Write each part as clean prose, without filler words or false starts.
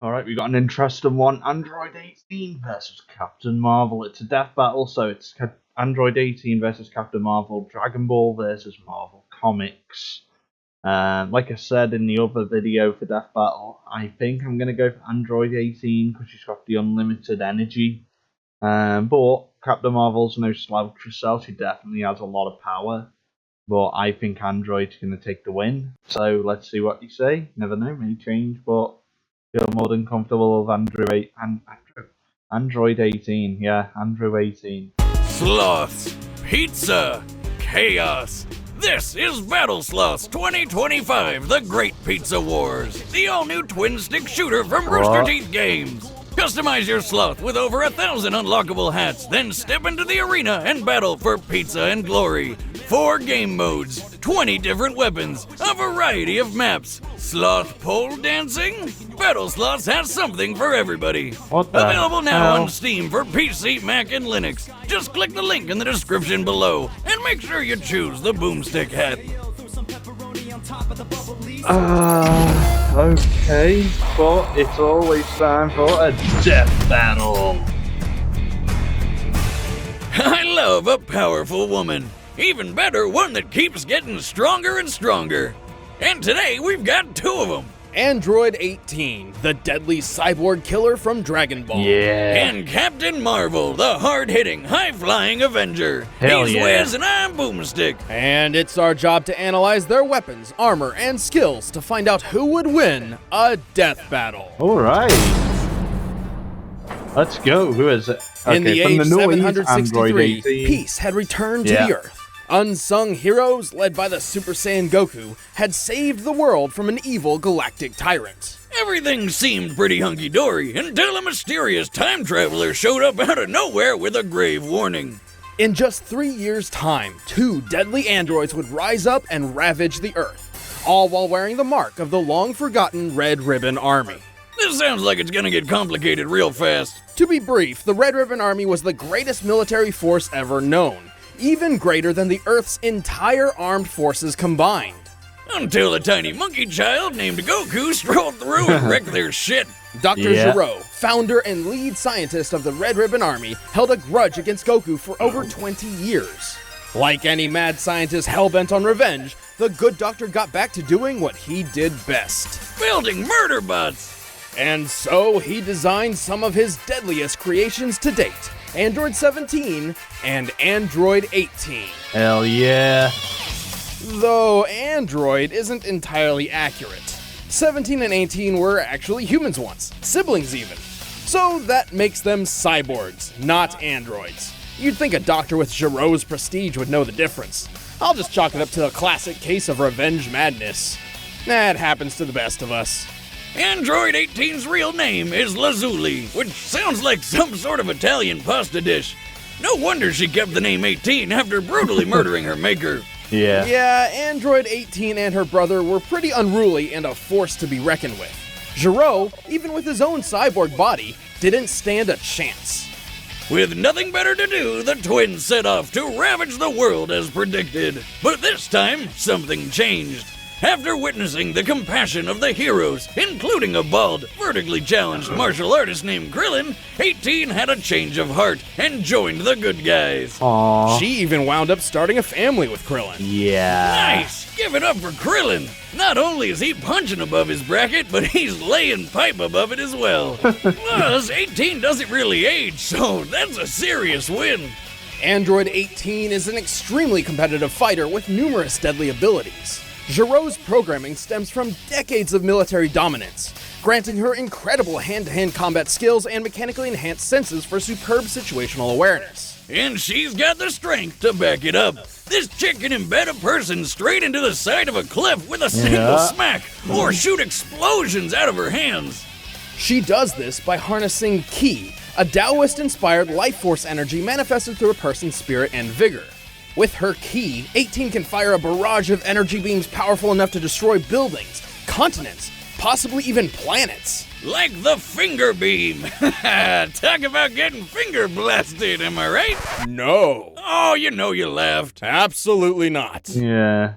Alright, we got an interesting one. Android 18 versus Captain Marvel. It's a death battle, so it's Android 18 versus Captain Marvel, Dragon Ball versus Marvel Comics. Like I said in the other video for Death Battle, I think I'm going to go for Android 18 because she's got the unlimited energy. But Captain Marvel's no slouch herself. She definitely has a lot of power. But I think Android's going to take the win. So let's see what you say. Never know, may change, but feel more than comfortable with Android 18. Yeah, Android 18. Sloths, pizza, chaos. This is Battle Sloths 2025, the Great Pizza Wars, the all-new twin-stick shooter from Rooster Teeth Games. Customize your sloth with over 1,000 unlockable hats, then step into the arena and battle for pizza and glory. 4 game modes, 20 different weapons, a variety of maps. Sloth pole dancing? Battle Sloths has something for everybody. Available now on Steam for PC, Mac, and Linux. Just click the link in the description below and make sure you choose the boomstick hat. Okay, but it's always time for a death battle. I love a powerful woman. Even better, one that keeps getting stronger and stronger. And today we've got 2 of them. Android 18, the deadly cyborg killer from Dragon Ball. Yeah. And Captain Marvel, the hard-hitting, high-flying Avenger. Hell He's yeah. Wiz and I'm Boomstick. And it's our job to analyze their weapons, armor, and skills to find out who would win a death battle. Alright. Let's go. Who is it? In the age noise, Android 763, 18. peace had returned to the Earth. Unsung heroes, led by the Super Saiyan Goku, had saved the world from an evil galactic tyrant. Everything seemed pretty hunky-dory until a mysterious time traveler showed up out of nowhere with a grave warning. In just 3 years' time, 2 deadly androids would rise up and ravage the Earth, all while wearing the mark of the long-forgotten Red Ribbon Army. This sounds like it's gonna get complicated real fast. To be brief, the Red Ribbon Army was the greatest military force ever known, even greater than the Earth's entire armed forces combined. Until a tiny monkey child named Goku strolled through and wrecked their shit. Dr. Gero, founder and lead scientist of the Red Ribbon Army, held a grudge against Goku for over 20 years. Like any mad scientist hell-bent on revenge, the good doctor got back to doing what he did best. Building murder bots. And so he designed some of his deadliest creations to date, Android 17 and Android 18. Hell yeah. Though Android isn't entirely accurate. 17 and 18 were actually humans once, siblings even. So that makes them cyborgs, not androids. You'd think a doctor with Gero's prestige would know the difference. I'll just chalk it up to a classic case of revenge madness. That happens to the best of us. Android 18's real name is Lazuli, which sounds like some sort of Italian pasta dish. No wonder she kept the name 18 after brutally murdering her maker. Yeah, Android 18 and her brother were pretty unruly and a force to be reckoned with. Gero, even with his own cyborg body, didn't stand a chance. With nothing better to do, the twins set off to ravage the world as predicted. But this time, something changed. After witnessing the compassion of the heroes, including a bald, vertically challenged martial artist named Krillin, 18 had a change of heart and joined the good guys. Aww. She even wound up starting a family with Krillin. Yeah. Nice! Give it up for Krillin! Not only is he punching above his bracket, but he's laying pipe above it as well. Plus, 18 doesn't really age, so that's a serious win. Android 18 is an extremely competitive fighter with numerous deadly abilities. Gero's programming stems from decades of military dominance, granting her incredible hand-to-hand combat skills and mechanically enhanced senses for superb situational awareness. And she's got the strength to back it up. This chick can embed a person straight into the side of a cliff with a single smack, or shoot explosions out of her hands. She does this by harnessing Ki, a Taoist-inspired life force energy manifested through a person's spirit and vigor. With her Ki, 18 can fire a barrage of energy beams powerful enough to destroy buildings, continents, possibly even planets. Like the finger beam. Talk about getting finger blasted, am I right? No. Oh, you know you laughed. Absolutely not. Yeah.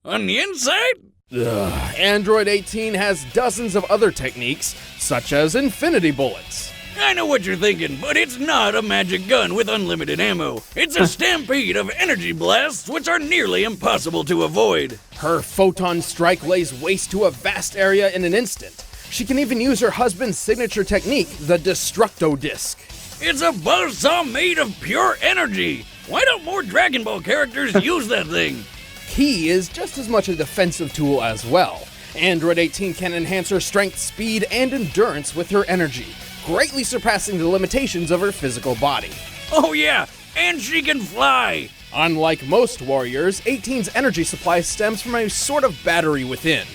On the inside, Android 18 has dozens of other techniques, such as infinity bullets. I know what you're thinking, but it's not a magic gun with unlimited ammo. It's a stampede of energy blasts which are nearly impossible to avoid. Her photon strike lays waste to a vast area in an instant. She can even use her husband's signature technique, the Destructo Disc. It's a buzzsaw made of pure energy. Why don't more Dragon Ball characters use that thing? Ki is just as much a defensive tool as well. Android 18 can enhance her strength, speed, and endurance with her energy, greatly surpassing the limitations of her physical body. Oh yeah, and she can fly. Unlike most warriors, 18's energy supply stems from a sort of battery within.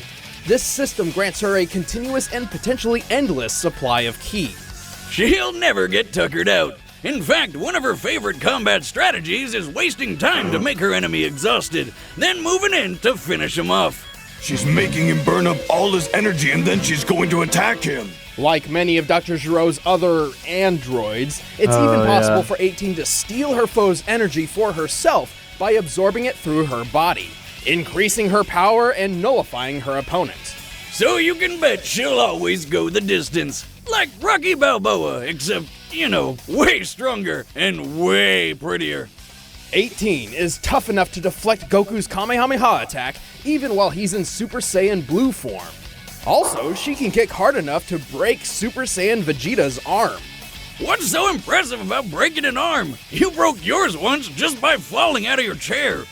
This system grants her a continuous and potentially endless supply of ki. She'll never get tuckered out. In fact, one of her favorite combat strategies is wasting time to make her enemy exhausted, then moving in to finish him off. She's making him burn up all his energy and then she's going to attack him. Like many of Dr. Giro's other androids, it's even possible for 18 to steal her foe's energy for herself by absorbing it through her body, increasing her power and nullifying her opponent. So you can bet she'll always go the distance. Like Rocky Balboa, except, way stronger and way prettier. 18 is tough enough to deflect Goku's Kamehameha attack even while he's in Super Saiyan Blue form. Also, she can kick hard enough to break Super Saiyan Vegeta's arm. What's so impressive about breaking an arm? You broke yours once just by falling out of your chair.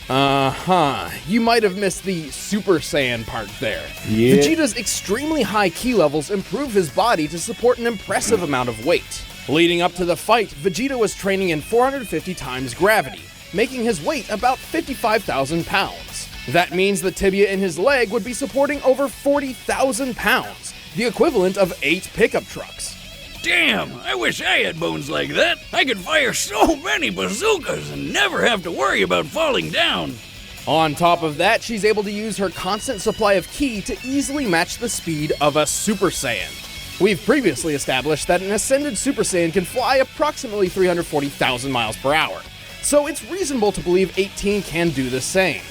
You might have missed the Super Saiyan part there. Yeah. Vegeta's extremely high ki levels improve his body to support an impressive amount of weight. Leading up to the fight, Vegeta was training in 450 times gravity, making his weight about 55,000 pounds. That means the tibia in his leg would be supporting over 40,000 pounds, the equivalent of 8 pickup trucks. Damn, I wish I had bones like that. I could fire so many bazookas and never have to worry about falling down. On top of that, she's able to use her constant supply of ki to easily match the speed of a Super Saiyan. We've previously established that an ascended Super Saiyan can fly approximately 340,000 miles per hour, so it's reasonable to believe 18 can do the same.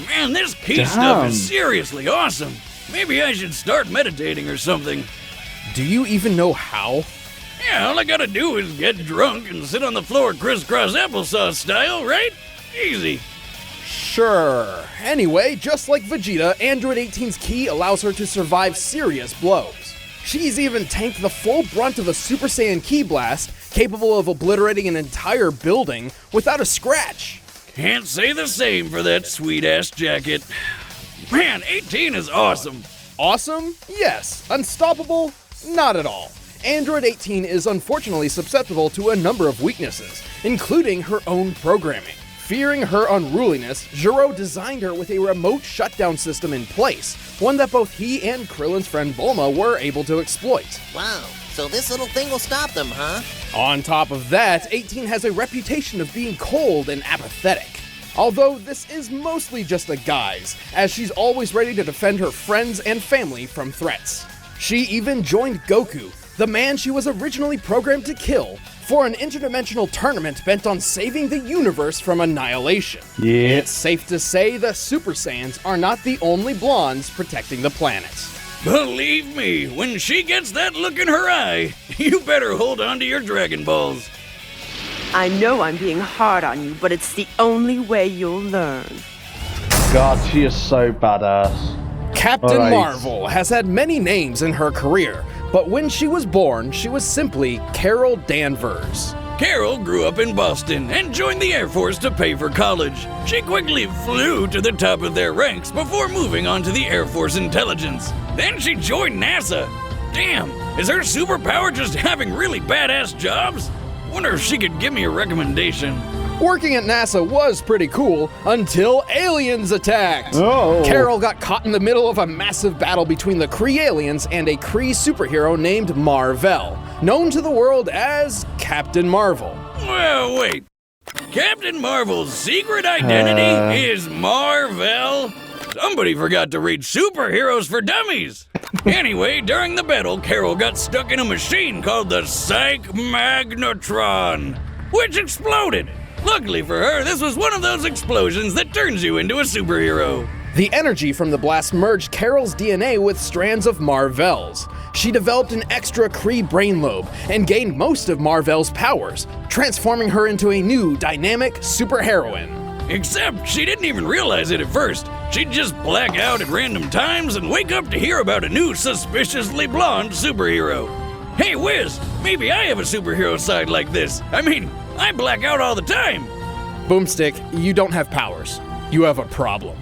Man, this ki stuff is seriously awesome. Maybe I should start meditating or something. Do you even know how? Yeah, all I gotta do is get drunk and sit on the floor crisscross applesauce style, right? Easy. Sure. Anyway, just like Vegeta, Android 18's ki allows her to survive serious blows. She's even tanked the full brunt of a Super Saiyan ki blast, capable of obliterating an entire building without a scratch. Can't say the same for that sweet-ass jacket. Man, 18 is awesome. Awesome? Yes. Unstoppable? Not at all. Android 18 is unfortunately susceptible to a number of weaknesses, including her own programming. Fearing her unruliness, Gero designed her with a remote shutdown system in place, one that both he and Krillin's friend Bulma were able to exploit. Wow, so this little thing will stop them, huh? On top of that, 18 has a reputation of being cold and apathetic. Although this is mostly just a guise, as she's always ready to defend her friends and family from threats. She even joined Goku, the man she was originally programmed to kill, for an interdimensional tournament bent on saving the universe from annihilation. Yeah. It's safe to say the Super Saiyans are not the only blondes protecting the planet. Believe me, when she gets that look in her eye, you better hold on to your Dragon Balls. I know I'm being hard on you, but it's the only way you'll learn. God, she is so badass. Captain Alright. Marvel has had many names in her career, but when she was born, she was simply Carol Danvers. Carol grew up in Boston and joined the Air Force to pay for college. She quickly flew to the top of their ranks before moving on to the Air Force Intelligence. Then she joined NASA. Damn, is her superpower just having really badass jobs? Wonder if she could give me a recommendation. Working at NASA was pretty cool until aliens attacked. Oh. Carol got caught in the middle of a massive battle between the Kree aliens and a Kree superhero named Mar-Vell, known to the world as Captain Marvel. Well, wait. Captain Marvel's secret identity is Mar-Vell? Somebody forgot to read Superheroes for Dummies. Anyway, during the battle, Carol got stuck in a machine called the Psych Magnetron, which exploded. Luckily for her, this was one of those explosions that turns you into a superhero. The energy from the blast merged Carol's DNA with strands of Mar-Vel's. She developed an extra Kree brain lobe and gained most of Mar-Vel's powers, transforming her into a new, dynamic superheroine. Except she didn't even realize it at first. She'd just black out at random times and wake up to hear about a new suspiciously blonde superhero. Hey Wiz, maybe I have a superhero side like this. I mean, I black out all the time. Boomstick, you don't have powers. You have a problem.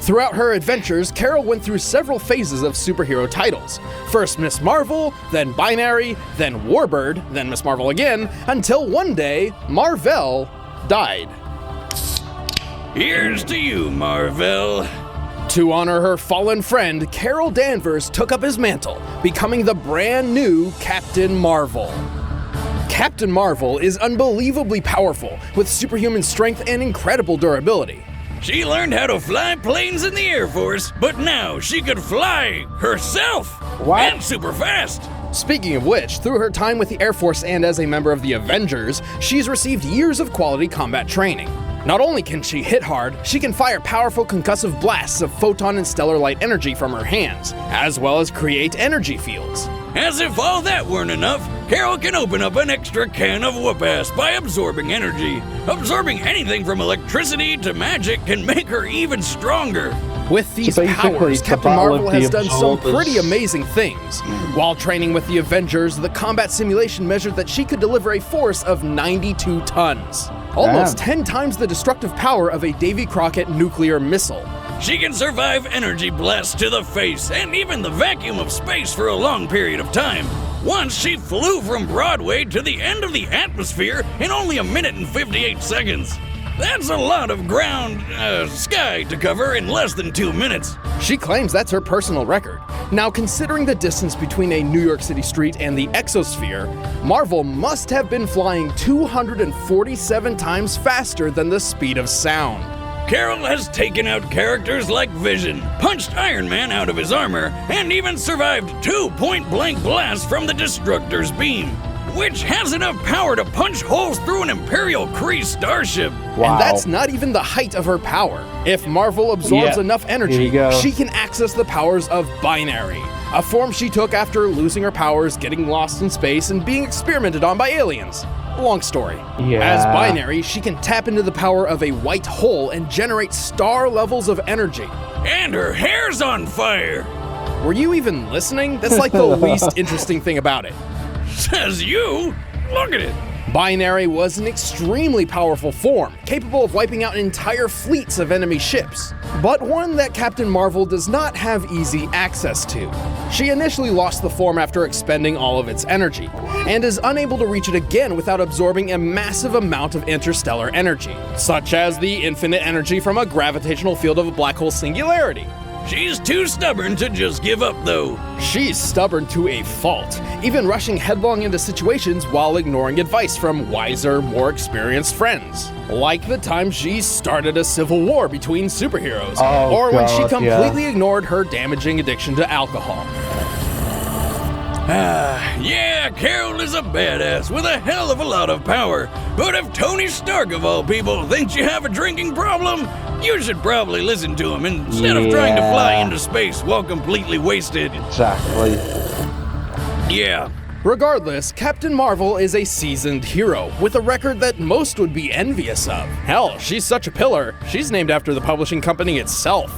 Throughout her adventures, Carol went through several phases of superhero titles. First Miss Marvel, then Binary, then Warbird, then Miss Marvel again, until one day, Mar-Vel died. Here's to you, Mar-Vel. To honor her fallen friend, Carol Danvers took up his mantle, becoming the brand new Captain Marvel. Captain Marvel is unbelievably powerful, with superhuman strength and incredible durability. She learned how to fly planes in the Air Force, but now she could fly herself. What? And super fast. Speaking of which, through her time with the Air Force and as a member of the Avengers, she's received years of quality combat training. Not only can she hit hard, she can fire powerful concussive blasts of photon and stellar light energy from her hands, as well as create energy fields. As if all that weren't enough, Carol can open up an extra can of whoop-ass by absorbing energy. Absorbing anything from electricity to magic can make her even stronger. With these So basically, powers, it's the Captain battle Marvel of the has done some absorbers. pretty amazing things. While training with the Avengers, the combat simulation measured that she could deliver a force of 92 tons. Almost 10 times the destructive power of a Davy Crockett nuclear missile. She can survive energy blasts to the face and even the vacuum of space for a long period of time. Once she flew from Broadway to the end of the atmosphere in only 1 minute and 58 seconds. That's a lot of sky to cover in less than 2 minutes. She claims that's her personal record. Now, considering the distance between a New York City street and the exosphere, Marvel must have been flying 247 times faster than the speed of sound. Carol has taken out characters like Vision, punched Iron Man out of his armor, and even survived 2 point-blank blasts from the Destructor's beam, which has enough power to punch holes through an Imperial Kree starship. Wow. And that's not even the height of her power. If Marvel absorbs Yeah, enough here energy, you go. she can access the powers of Binary, a form she took after losing her powers, getting lost in space, and being experimented on by aliens. Long story. Yeah. As Binary, she can tap into the power of a white hole and generate star levels of energy. And her hair's on fire. Were you even listening? That's like the least interesting thing about it. Says you. Look at it. Binary was an extremely powerful form, capable of wiping out entire fleets of enemy ships, but one that Captain Marvel does not have easy access to. She initially lost the form after expending all of its energy, and is unable to reach it again without absorbing a massive amount of interstellar energy, such as the infinite energy from a gravitational field of a black hole singularity. She's too stubborn to just give up, though. She's stubborn to a fault, even rushing headlong into situations while ignoring advice from wiser, more experienced friends. Like the time she started a civil war between superheroes, Oh, or when she God, completely ignored her damaging addiction to alcohol. Yeah, Carol is a badass with a hell of a lot of power. But if Tony Stark, of all people, thinks you have a drinking problem, you should probably listen to him instead of trying to fly Yeah. into space while completely wasted. Exactly. Yeah. Regardless, Captain Marvel is a seasoned hero, with a record that most would be envious of. Hell, she's such a pillar, she's named after the publishing company itself.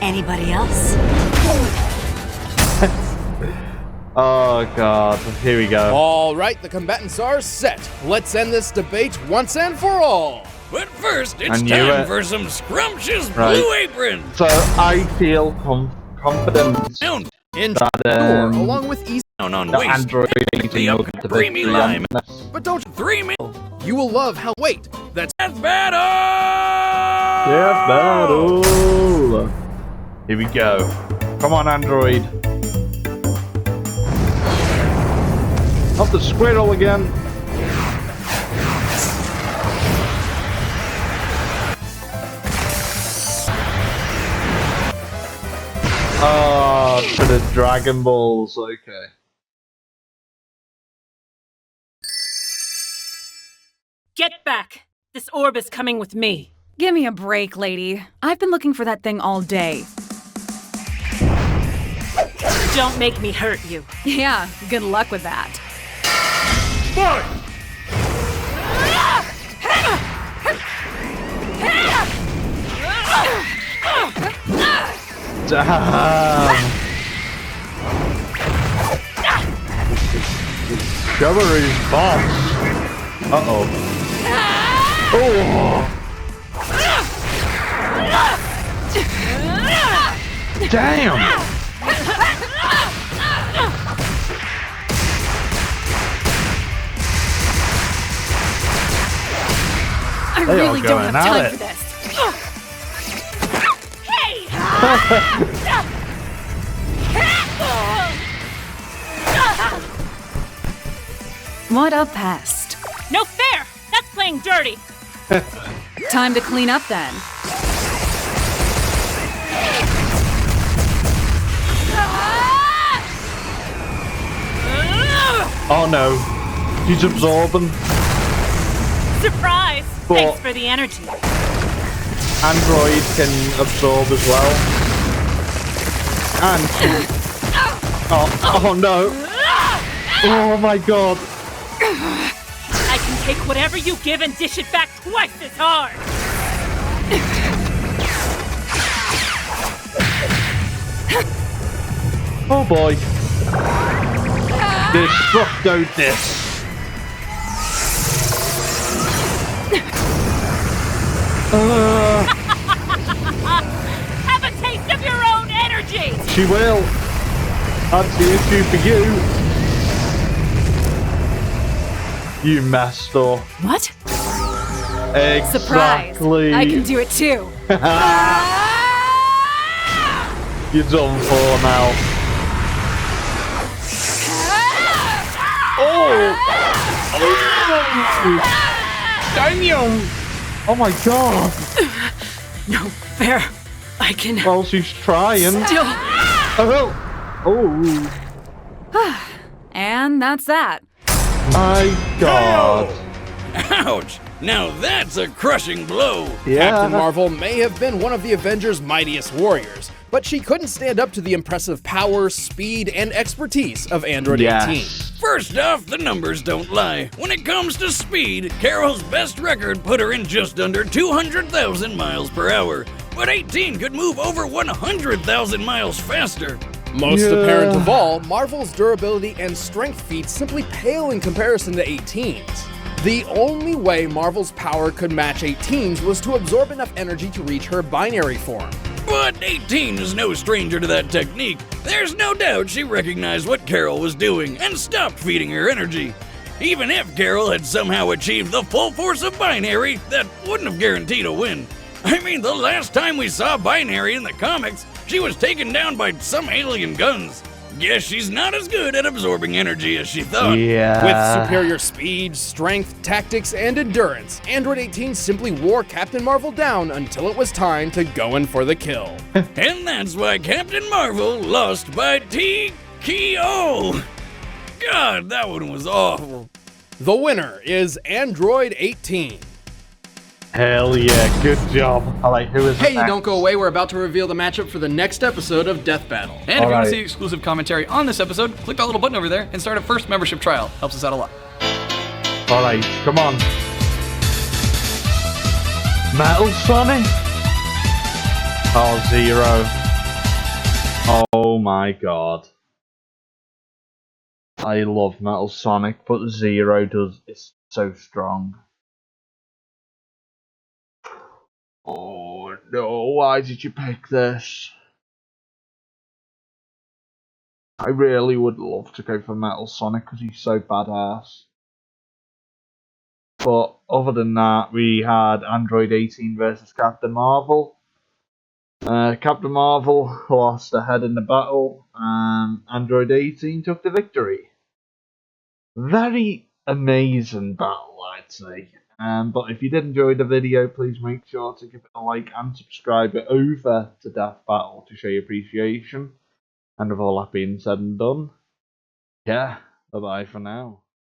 Anybody else? Oh god, here we go. All right, the combatants are set. Let's end this debate once and for all. But first, I it's knew time it. for some scrumptious Right. blue apron. So I feel confident Down, In that door, along with easy, down on the waste. Android The eating up will get the creamy victory on lime. this. but don't 3 minutes. you will love how wait, that's Battle! Yeah, battle. Here we go. Come on, Android. Not the squirrel again. Oh, to the Dragon Balls. Okay. Get back! This orb is coming with me. Give me a break, lady. I've been looking for that thing all day. Don't make me hurt you. Yeah, good luck with that. Fight! Damn! Show her his boss. Uh-oh. Oh! Damn! I really don't have time for this. What a pest. No fair! That's playing dirty! Time to clean up then. Oh no. He's absorbing. Surprise! But- Thanks for the energy. Android can absorb as well. And... Oh no. Oh my god. I can take whatever you give and dish it back twice as hard! Oh boy. Destructo Disc. Have a taste of your own energy! She will. That's the issue for you. You messed up. What? Exactly. Surprise! I can do it too. You're done for now. Oh! Damn! Oh my god! No fair. I can Well, she's trying. still... Oh! Oh! And that's that. My god! Ouch! Now that's a crushing blow! Yeah. Captain Marvel may have been one of the Avengers' mightiest warriors, but she couldn't stand up to the impressive power, speed, and expertise of Android 18. Yes. First off, the numbers don't lie. When it comes to speed, Carol's best record put her in just under 200,000 miles per hour. But 18 could move over 100,000 miles faster. Most Yeah. apparent of all, Marvel's durability and strength feats simply pale in comparison to 18's. The only way Marvel's power could match 18's was to absorb enough energy to reach her binary form. But 18 is no stranger to that technique. There's no doubt she recognized what Carol was doing and stopped feeding her energy. Even if Carol had somehow achieved the full force of Binary, that wouldn't have guaranteed a win. I mean, the last time we saw Binary in the comics, she was taken down by some alien guns. Guess she's not as good at absorbing energy as she thought. Yeah. With superior speed, strength, tactics, and endurance, Android 18 simply wore Captain Marvel down until it was time to go in for the kill. And that's why Captain Marvel lost by TKO. God, that one was awful. The winner is Android 18. Hell yeah, good job. Alright, who is Hey, next? don't go away. We're about to reveal the matchup for the next episode of Death Battle. And if you want Alright. to see exclusive commentary on this episode, click that little button over there and start a first membership trial. Helps us out a lot. Alright, come on. Metal Sonic? Oh, Zero. Oh my god. I love Metal Sonic, but Zero is so strong. Oh no, why did you pick this? I really would love to go for Metal Sonic because he's so badass. But other than that, we had Android 18 versus Captain Marvel. Captain Marvel lost ahead in the battle, and Android 18 took the victory. Very amazing battle, I'd say. But if you did enjoy the video, please make sure to give it a like and subscribe it over to Death Battle to show your appreciation. And with all that being said and done, yeah, bye bye for now.